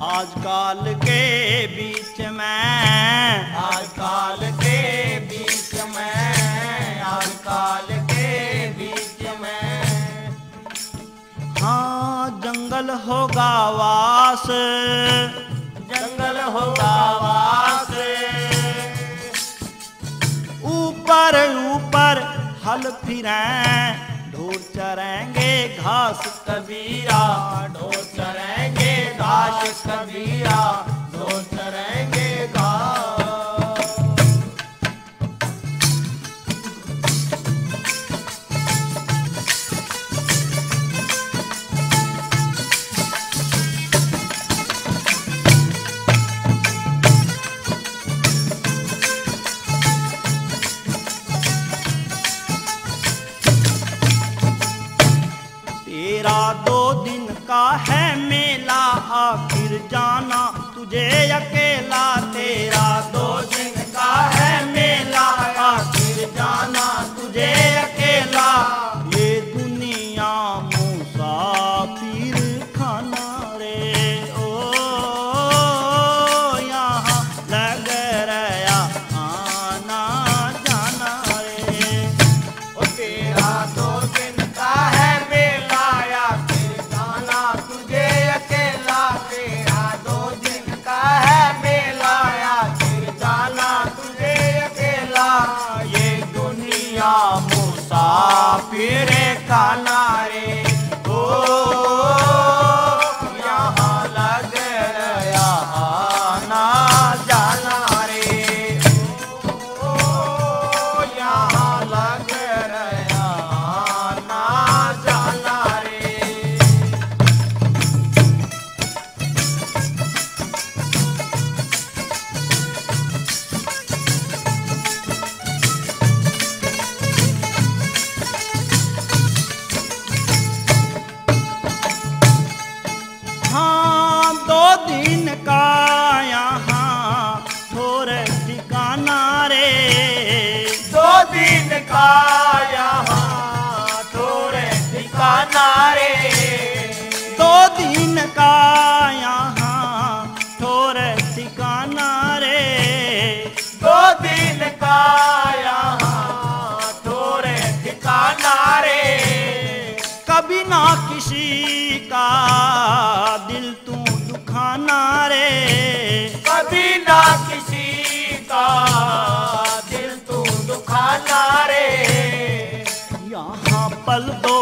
आजकल के बीच में, आजकल के बीच में, आजकल के बीच में। हाँ जंगल होगा वास, जंगल होगा वास। ऊपर ऊपर हल फिरें, ढोर चरेंगे घास कबीरा, ढोर चरेंगे घास कबीरा, ढोर चरेंगे घास। तेरा 2 दिन का है मेला, आखिर जाना तुझे अकेला। तेरा 2 दिन का है मेला, आखिर जाना तुझे अकेला। ये दुनिया मुसाफिर खाना रे, ओ यहाँ लग रहा आना जाना रे। ओ तेरा 2 दिन का है मेला, आखिर जाना तुझे अकेला। तेरा 2 दिन का है मेला, आखिर जाना तुझे अकेला। ये दुनिया मुसाफिर खाना रे, ओ यहाँ लग रहा आना जाना रे, ओ यहाँ लग रहा आना जाना रे। हाँ 2 दिन का यहाँ थोड़े ठिकाना रे। 2 दिन का यहाँ थोड़े ठिकाना रे, 2 दिन का यहाँ थोड़े ठिकाना रे। 2 दिन का यहाँ थोड़े ठिकाना रे। कभी ना किसी का दिल तू दुखाना रे, कभी ना किसी का दिल तू दुखाना रे। यहाँ पल दो